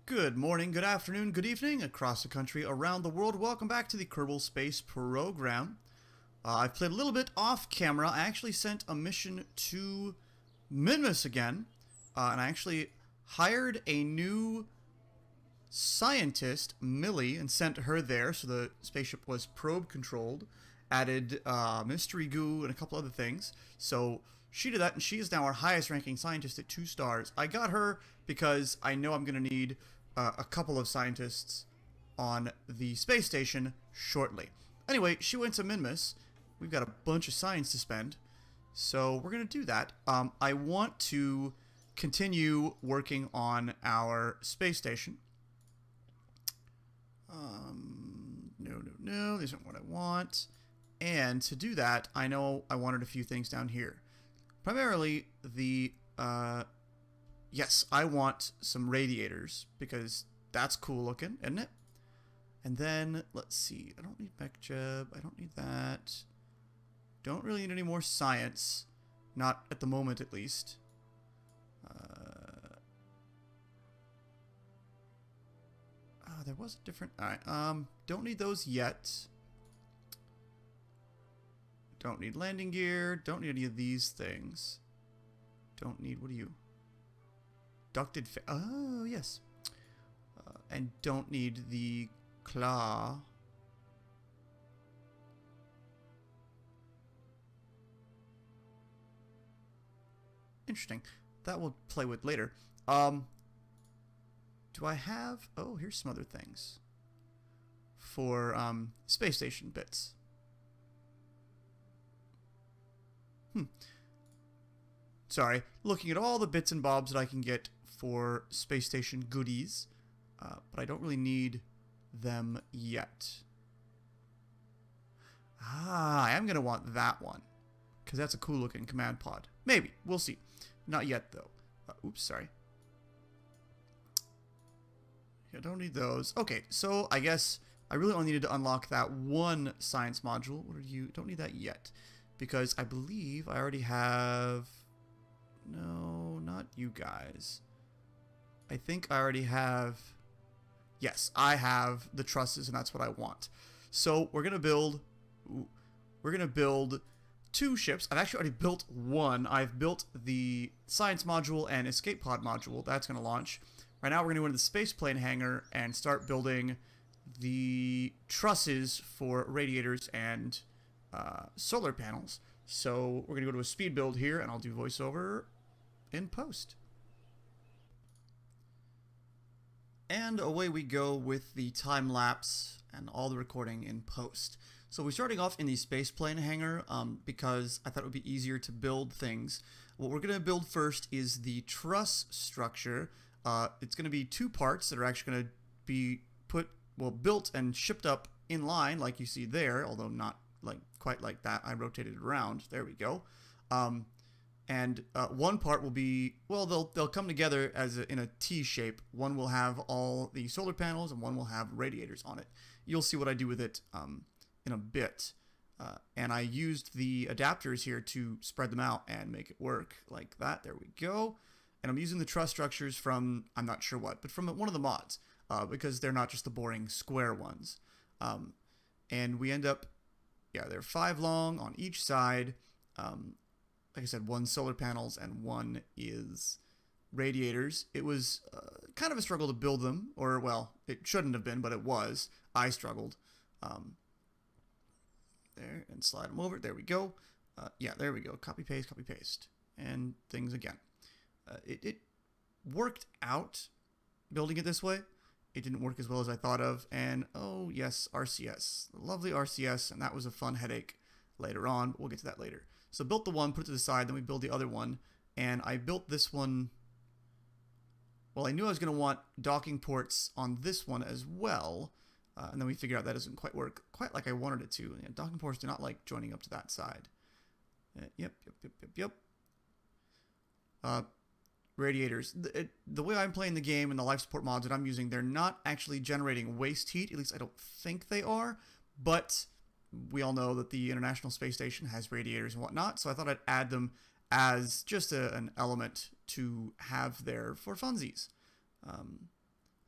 Good morning, good afternoon, good evening, across the country, around the world. Welcome back to the Kerbal Space Program. I've played a little bit off camera. I actually sent a mission to Minmus again, and I actually hired a new scientist, Millie, and sent her there, so the spaceship was probe controlled, added mystery goo and a couple other things. So she did that, and she is now our highest ranking scientist at 2 stars. I got her because I know I'm going to need a couple of scientists on the space station shortly. Anyway, she went to Minmus. We've got a bunch of science to spend, so we're going to do that. I want to continue working on our space station. No, these aren't what I want. And to do that, I know I wanted a few things down here. Primarily, yes, I want some radiators, because that's cool looking, isn't it? And then, let's see, I don't need MechJeb, I don't need that. Don't really need any more science. Not at the moment, at least. There was a different... Alright, don't need those yet. Don't need landing gear. Don't need any of these things. Don't need... What are you? Ducted... Oh, yes. And don't need the claw. Interesting. That we'll play with later. Do I have... Oh, here's some other things. For, space station bits. Sorry. Looking at all the bits and bobs that I can get for space station goodies. But I don't really need them yet. I am going to want that one. Because that's a cool looking command pod. Maybe. We'll see. Not yet, though. Oops, sorry. I don't need those. Okay, so I guess I really only needed to unlock that one science module. What are you? Don't need that yet. Because I believe I already have... No, not you guys. I think I already have... Yes, I have the trusses, and that's what I want. So we're gonna build... We're gonna build 2 ships. I've actually already built one. I've built the science module and escape pod module. That's gonna launch. Right now we're gonna go into the space plane hangar and start building the trusses for radiators and solar panels. So we're gonna go to a speed build here, and I'll do voiceover in post. And away we go with the time lapse and all the recording in post. So we're starting off in the space plane hangar because I thought it would be easier to build things. What we're going to build first is the truss structure. It's going to be 2 parts that are actually going to be built and shipped up in line like you see there, although not quite like that. I rotated it around. There we go. And one part will be, well, they'll come together in a T shape. One will have all the solar panels, and one will have radiators on it. You'll see what I do with it in a bit. And I used the adapters here to spread them out and make it work like that. There we go. And I'm using the truss structures from, I'm not sure what, but from one of the mods, because they're not just the boring square ones. And we end up, yeah, they're 5 long on each side. Like I said, 1 solar panels and 1 is radiators. It was kind of a struggle to build them, or, well, it shouldn't have been, but it was. I struggled. There, and slide them over. There we go. Yeah, there we go. Copy, paste, and things again. It worked out building it this way. It didn't work as well as I thought of, and oh yes, RCS. Lovely RCS, and that was a fun headache later on, but we'll get to that later. So built the one, put it to the side, then we build the other one, and I built this one... Well, I knew I was going to want docking ports on this one as well, and then we figured out that doesn't quite work quite like I wanted it to. Yeah, docking ports do not like joining up to that side. Yep. Radiators. The way I'm playing the game and the life support mods that I'm using, they're not actually generating waste heat. At least I don't think they are. But we all know that the International Space Station has radiators and whatnot, so I thought I'd add them as just an element to have there for funsies.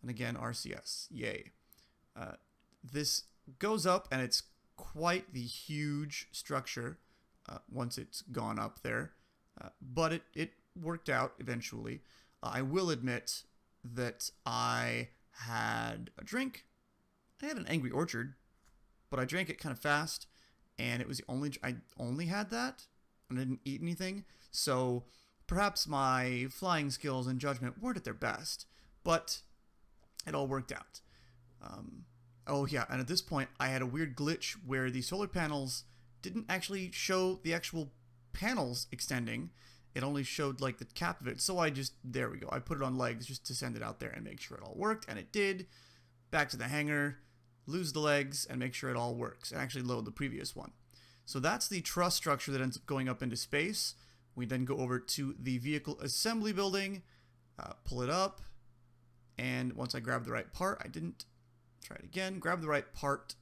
And again, RCS. Yay. This goes up, and it's quite the huge structure once it's gone up there. But it worked out eventually. I will admit that I had a drink. I had an Angry Orchard, but I drank it kind of fast, and it was I only had that, and I didn't eat anything. So perhaps my flying skills and judgment weren't at their best, but it all worked out. Oh yeah, and at this point I had a weird glitch where the solar panels didn't actually show the actual panels extending. It only showed like the cap of it. So there we go. I put it on legs just to send it out there and make sure it all worked, and it did. Back to the hangar, lose the legs, and make sure it all works, and actually load the previous one. So that's the truss structure that ends up going up into space. We then go over to the vehicle assembly building, pull it up, and once I grab the right part, I didn't. Try it again. Grab the right part.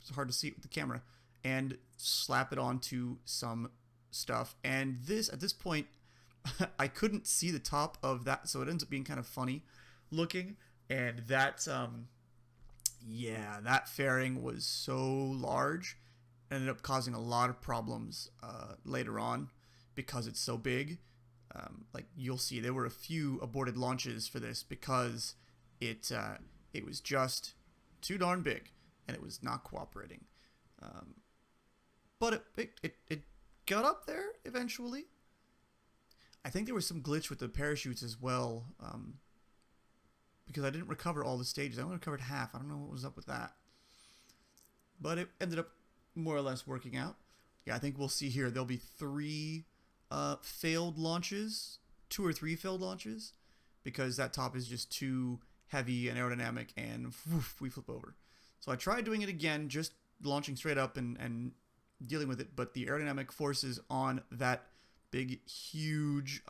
It's hard to see it with the camera. And slap it onto some stuff. And at this point, I couldn't see the top of that, so it ends up being kind of funny looking. And that fairing was so large, it ended up causing a lot of problems later on because it's so big. Like you'll see, there were a few aborted launches for this because it was just too darn big, and it was not cooperating. But it got up there eventually. I think there was some glitch with the parachutes as well, because I didn't recover all the stages. I only recovered half. I don't know what was up with that. But it ended up more or less working out. Yeah, I think we'll see here. There'll be 3 failed launches, 2 or 3 failed launches, because that top is just too heavy and aerodynamic, and woof, we flip over. So I tried doing it again, just launching straight up and dealing with it, but the aerodynamic forces on that big, huge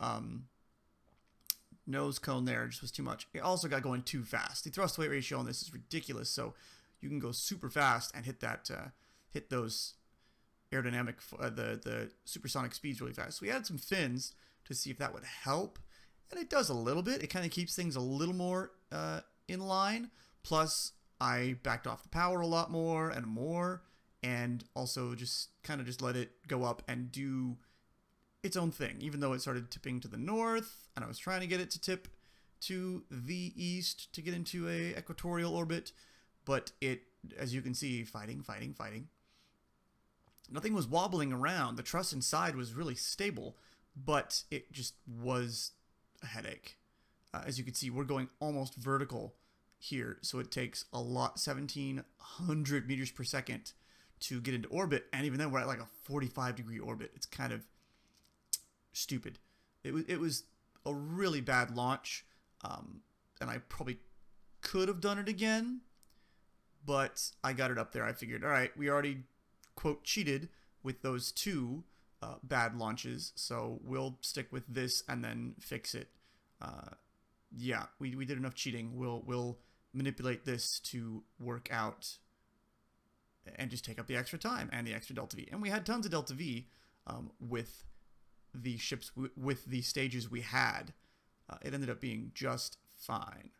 nose cone there just was too much. It also got going too fast. The thrust weight ratio on this is ridiculous, so you can go super fast and hit those aerodynamic, the supersonic speeds really fast. So we added some fins to see if that would help. And it does a little bit. It kind of keeps things a little more in line. Plus, I backed off the power a lot more, and also just let it go up and do its own thing. Even though it started tipping to the north, and I was trying to get it to tip to the east to get into a equatorial orbit, but it, as you can see, fighting. Nothing was wobbling around. The truss inside was really stable, but it just was a headache. As you can see, we're going almost vertical here, so it takes a lot, 1,700 meters per second to get into orbit, and even then we're at like a 45-degree orbit. It's kind of stupid. It was a really bad launch, and I probably could have done it again, but I got it up there. I figured, all right, we already, quote, cheated with those 2 bad launches, so we'll stick with this and then fix it. Yeah, we did enough cheating. We'll manipulate this to work out and just take up the extra time and the extra delta V. And we had tons of delta V with the ships, with the stages we had. It ended up being just fine.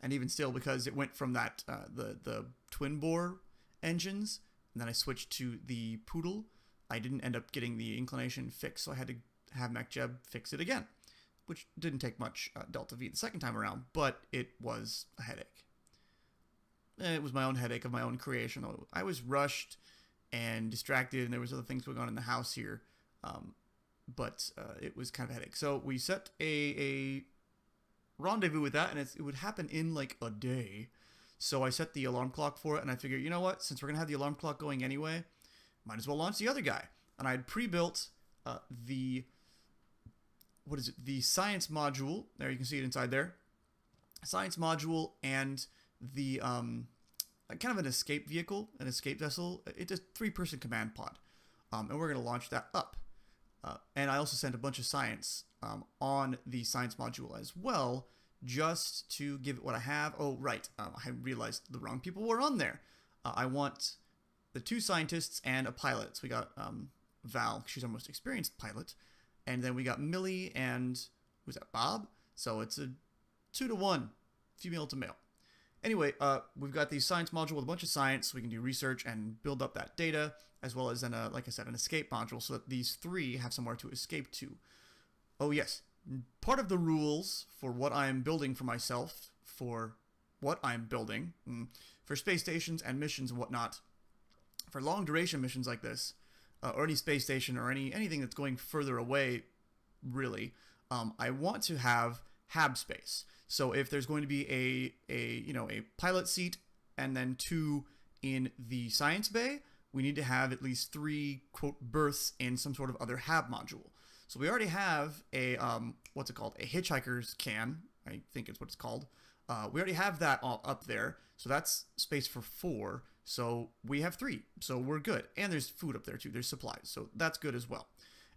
And even still, because it went from that the twin bore engines, and then I switched to the Poodle, I didn't end up getting the inclination fixed, so I had to have MacJeb fix it again, which didn't take much delta V the second time around, but it was a headache. It was my own headache of my own creation. I was rushed and distracted, and there was other things going on in the house here, but it was kind of a headache. So we set a rendezvous with that, and it would happen in like a day. So I set the alarm clock for it, and I figured, you know what, since we're going to have the alarm clock going anyway, might as well launch the other guy. And I had pre-built the science module. There, you can see it inside there. Science module and the kind of an escape vehicle, an escape vessel. It's a 3-person command pod, and we're going to launch that up. And I also sent a bunch of science on the science module as well, just to give it what I have. Oh, right. I realized the wrong people were on there. I want the 2 scientists and a pilot. So we got Val, she's our most experienced pilot. And then we got Millie and, who's that, Bob? So it's a 2-to-1, female to male. Anyway, we've got the science module with a bunch of science, so we can do research and build up that data, as well as, like I said, an escape module, so that these 3 have somewhere to escape to. Oh yes, part of the rules for what I am building for myself, for what I'm building, for space stations and missions and whatnot, for long duration missions like this, or any space station or anything that's going further away, really, I want to have hab space. So if there's going to be a pilot seat and then 2 in the science bay, we need to have at least 3 quote berths in some sort of other hab module. So we already have a what's it called? A hitchhiker's can, I think it's what it's called. We already have that all up there, so that's space for 4. So we have 3, so we're good. And there's food up there too. There's supplies, so that's good as well.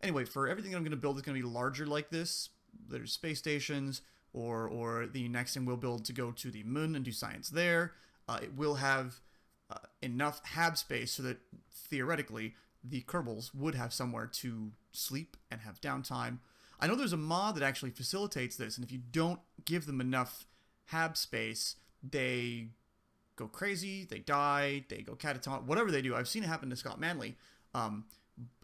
Anyway, for everything that I'm going to build is going to be larger like this. There's space stations, or the next thing we'll build to go to the moon and do science there. It will have enough hab space so that theoretically the Kerbals would have somewhere to sleep and have downtime. I know there's a mod that actually facilitates this, and if you don't give them enough hab space, they go crazy, they die, they go catatonic, whatever they do. I've seen it happen to Scott Manley. And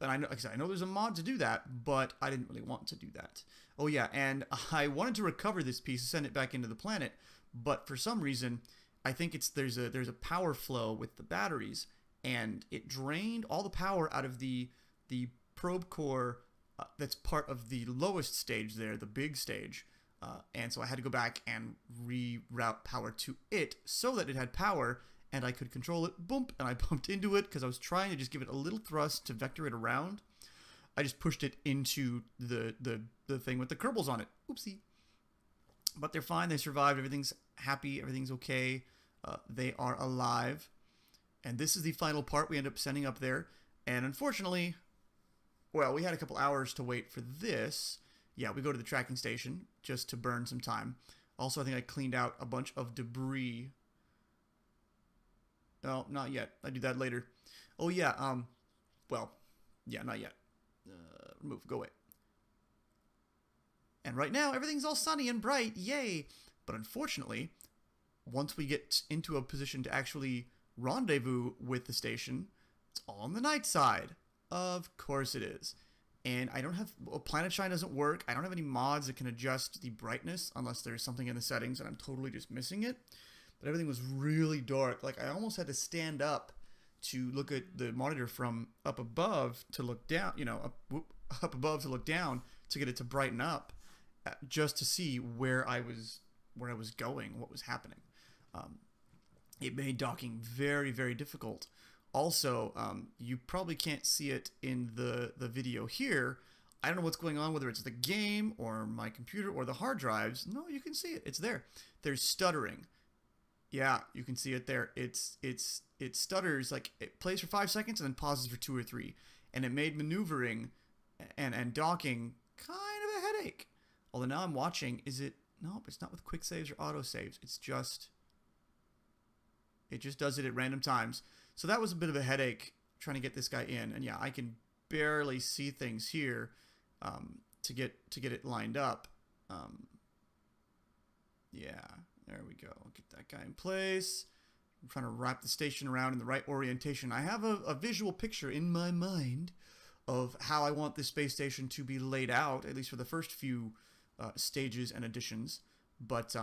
I know, like I said, I know there's a mod to do that, but I didn't really want to do that. Oh yeah, and I wanted to recover this piece and send it back into the planet, but for some reason, I think there's a power flow with the batteries, and it drained all the power out of the probe core that's part of the lowest stage there, the big stage. And so I had to go back and reroute power to it so that it had power and I could control it. Boom! And I bumped into it because I was trying to just give it a little thrust to vector it around. I just pushed it into the thing with the Kerbals on it. Oopsie. But they're fine. They survived. Everything's happy. Everything's okay. They are alive. And this is the final part we end up sending up there. And unfortunately, well, we had a couple hours to wait for this. Yeah, we go to the tracking station just to burn some time. Also, I think I cleaned out a bunch of debris. No, not yet. I do that later. Oh, yeah. Well, yeah, not yet. Remove. Go away. And right now, everything's all sunny and bright. Yay! But unfortunately, once we get into a position to actually rendezvous with the station, it's all on the night side. Of course it is. And I don't have... Well, Planet Shine doesn't work. I don't have any mods that can adjust the brightness unless there's something in the settings and I'm totally just missing it. But everything was really dark. Like, I almost had to stand up to look at the monitor from up above to look down, you know, up above to look down to get it to brighten up, just to see where I was going, what was happening. It made docking very, very difficult. Also, you probably can't see it in the video here. I don't know what's going on, whether it's the game or my computer or the hard drives. No, you can see it. It's there. There's stuttering. Yeah, you can see it there. It stutters, like it plays for 5 seconds and then pauses for 2 or 3. And it made maneuvering and docking kind of a headache. Although now I'm watching, nope, it's not with quick saves or auto saves. It just does it at random times. So that was a bit of a headache trying to get this guy in. And yeah, I can barely see things here to get it lined up. Yeah, there we go. Get that guy in place. I'm trying to wrap the station around in the right orientation. I have a visual picture in my mind of how I want this space station to be laid out, at least for the first few stages and additions. But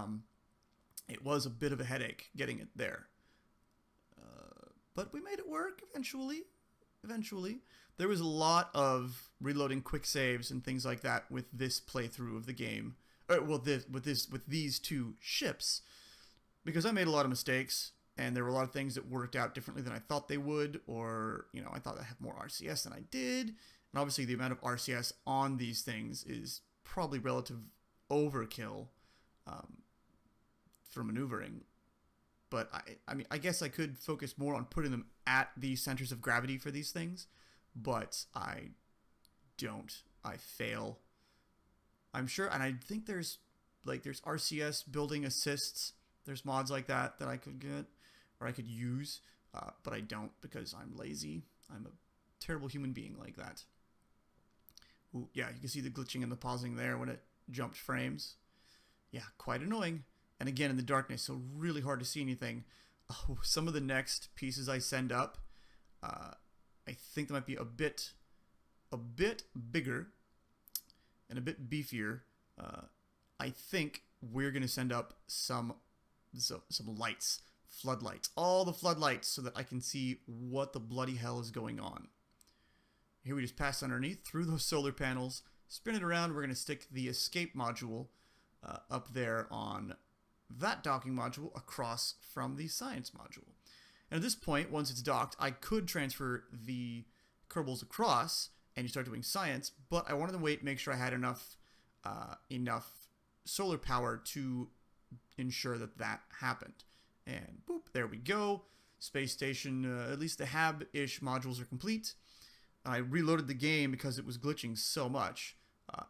it was a bit of a headache getting it there. But we made it work eventually. There was a lot of reloading quick saves and things like that with this playthrough of the game. With these 2 ships, because I made a lot of mistakes and there were a lot of things that worked out differently than I thought they would, or I thought I'd have more RCS than I did, and obviously the amount of RCS on these things is probably relative overkill for maneuvering. But I mean, I guess I could focus more on putting them at the centers of gravity for these things, but I don't. I fail. I'm sure, and I think there's RCS building assists. There's mods like that I could get, or I could use, but I don't because I'm lazy. I'm a terrible human being like that. Ooh, yeah, you can see the glitching and the pausing there when it jumped frames. Yeah, quite annoying. And again, in the darkness, so really hard to see anything. Oh, some of the next pieces I send up, I think they might be a bit bigger and a bit beefier. I think we're gonna send up some lights, floodlights, all the floodlights, so that I can see what the bloody hell is going on. Here we just pass underneath through those solar panels, spin it around. We're gonna stick the escape module up there on that docking module across from the science module. And at this point, once it's docked, I could transfer the Kerbals across and you start doing science, but I wanted to wait, make sure I had enough solar power to ensure that that happened. And boop, there we go. Space station, at least the HAB-ish modules are complete. I reloaded the game because it was glitching so much,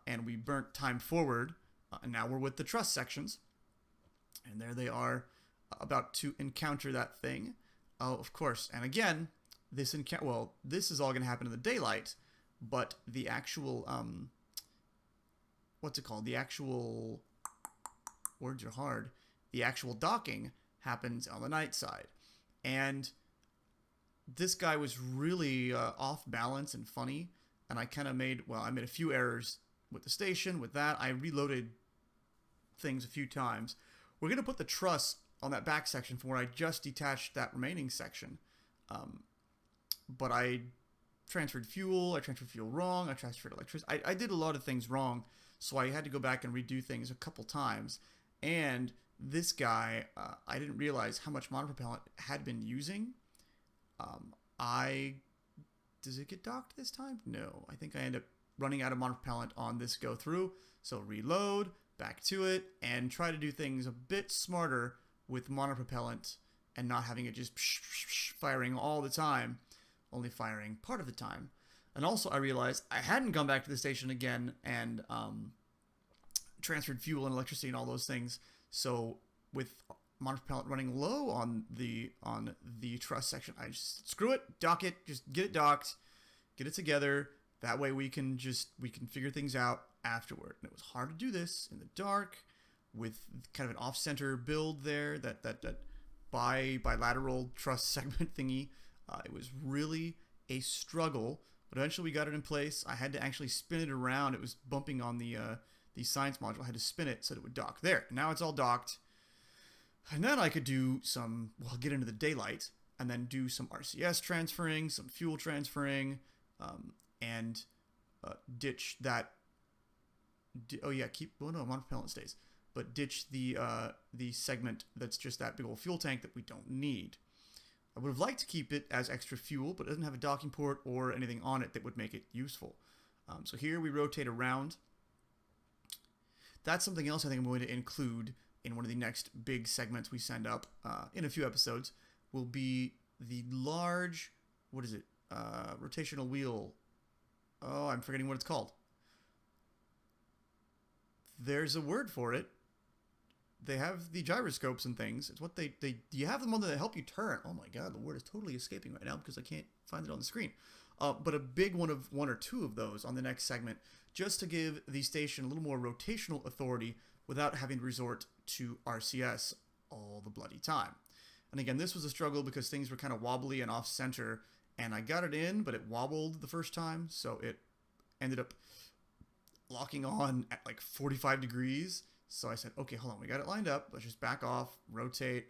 and we burnt time forward, and now we're with the truss sections. And there they are, about to encounter that thing. Oh, of course. And again, this is all going to happen in the daylight, but the actual, what's it called? The actual, words are hard. The actual docking happens on the night side. And this guy was really off balance and funny. And I kind of I made a few errors with the station, with that. I reloaded things a few times. We're going to put the truss on that back section from where I just detached that remaining section. But I transferred fuel wrong, I transferred electricity. I did a lot of things wrong, so I had to go back and redo things a couple times. And this guy, I didn't realize how much monopropellant had been using. Does it get docked this time? No, I think I end up running out of monopropellant on this go through. So reload, back to it, and try to do things a bit smarter with monopropellant and not having it just firing all the time, only firing part of the time. And also I realized I hadn't gone back to the station again and transferred fuel and electricity and all those things. So with monopropellant running low on the truss section, I just screw it, dock it, just get it docked, get it together. That way we can figure things out afterward. And it was hard to do this in the dark with kind of an off-center build there, that bilateral truss segment thingy. It was really a struggle, but eventually we got it in place. I had to actually spin it around. It was bumping on the science module. I had to spin it so that it would dock. There, now it's all docked. And then I could do get into the daylight and then do some RCS transferring, some fuel transferring, and ditch that. Monopropellant stays, but ditch the segment that's just that big old fuel tank that we don't need. I would have liked to keep it as extra fuel, but it doesn't have a docking port or anything on it that would make it useful. So here we rotate around. That's something else I think I'm going to include in one of the next big segments we send up in a few episodes, will be the large, rotational wheel. Oh, I'm forgetting what it's called. There's a word for it. They have the gyroscopes and things. It's what you have them on that help you turn. Oh my god, the word is totally escaping right now because I can't find it on the screen. But a big one or two of those on the next segment, just to give the station a little more rotational authority without having to resort to RCS all the bloody time. And again, this was a struggle because things were kind of wobbly and off-center, and I got it in, but it wobbled the first time, so it ended up locking on at like 45 degrees. So I said, okay, hold on, we got it lined up. Let's just back off, rotate,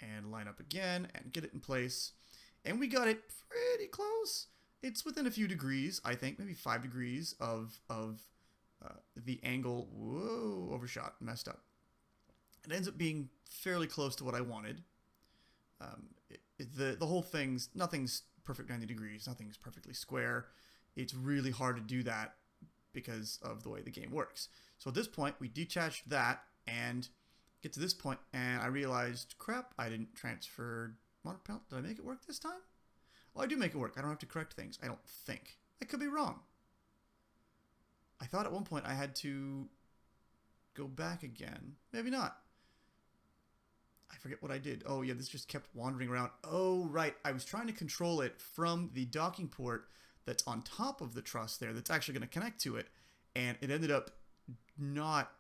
and line up again, and get it in place. And we got it pretty close. It's within a few degrees, I think, maybe 5 degrees of the angle. Whoa, overshot, messed up. It ends up being fairly close to what I wanted. The whole nothing's perfect 90 degrees, nothing's perfectly square. It's really hard to do that because of the way the game works. So at this point, we detached that and get to this point, and I realized, crap, I didn't transfer monopropellant. Did I make it work this time? Well, I do make it work. I don't have to correct things, I don't think. I could be wrong. I thought at one point I had to go back again. Maybe not. I forget what I did. Oh yeah, this just kept wandering around. Oh right, I was trying to control it from the docking port that's on top of the truss there, that's actually going to connect to it, and it ended up not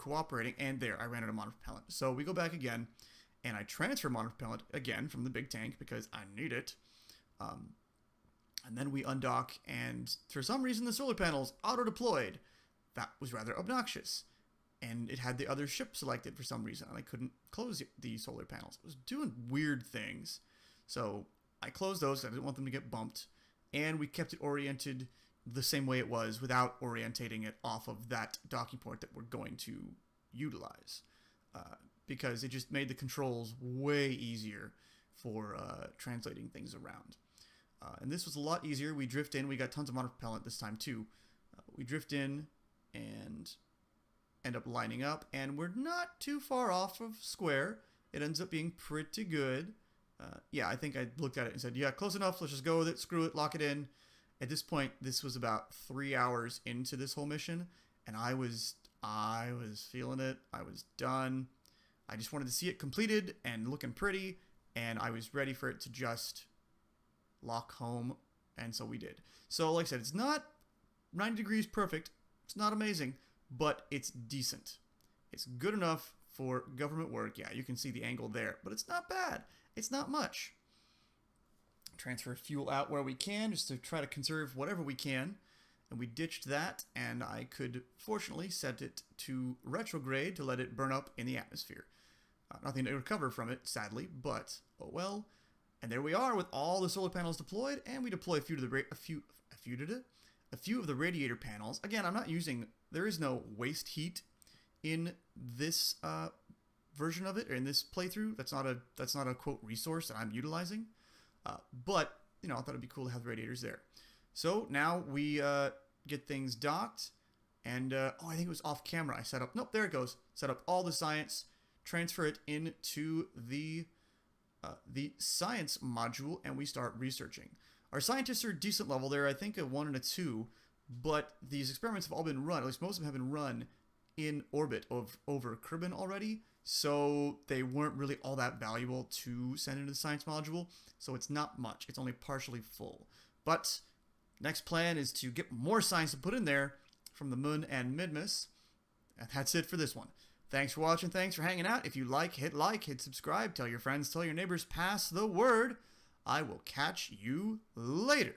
cooperating, and there, I ran out of monopropellant. So we go back again, and I transfer monopropellant again from the big tank because I need it. And then we undock, and for some reason the solar panels auto-deployed. That was rather obnoxious. And it had the other ship selected for some reason, and I couldn't close the solar panels. It was doing weird things. So I closed those, I didn't want them to get bumped, and we kept it oriented the same way it was without orientating it off of that docking port that we're going to utilize. Because it just made the controls way easier for translating things around. And this was a lot easier. We drift in. We got tons of monopropellant this time too. We drift in and end up lining up, and we're not too far off of square. It ends up being pretty good. Yeah, I think I looked at it and said, yeah, close enough. Let's just go with it. Screw it. Lock it in. At this point, this was about 3 hours into this whole mission, and I was feeling it. I was done. I just wanted to see it completed and looking pretty, and I was ready for it to just lock home, and so we did. So like I said, it's not 90 degrees perfect. It's not amazing, but it's decent. It's good enough for government work. Yeah, you can see the angle there, but it's not bad. It's not much. Transfer fuel out where we can just to try to conserve whatever we can, and we ditched that, and I could fortunately set it to retrograde to let it burn up in the atmosphere. Nothing to recover from it, sadly, but oh well. And there we are with all the solar panels deployed, and we deploy a few of the radiator panels. Again, I'm not using, there is no waste heat in this version of it, or in this playthrough. That's not a quote resource that I'm utilizing. But you know, I thought it'd be cool to have the radiators there. So now we get things docked, and oh, I think it was off camera. I set up. Nope, there it goes. Set up all the science, transfer it into the science module, and we start researching. Our scientists are decent level. They're, I think, a 1 and a 2, but these experiments have all been run, at least most of them have been run in orbit over Kerbin already, so they weren't really all that valuable to send into the science module, so it's not much. It's only partially full. But next plan is to get more science to put in there from the Moon and Midmas, and that's it for this one. Thanks for watching, thanks for hanging out. If you like, hit subscribe, tell your friends, tell your neighbors, pass the word. I will catch you later.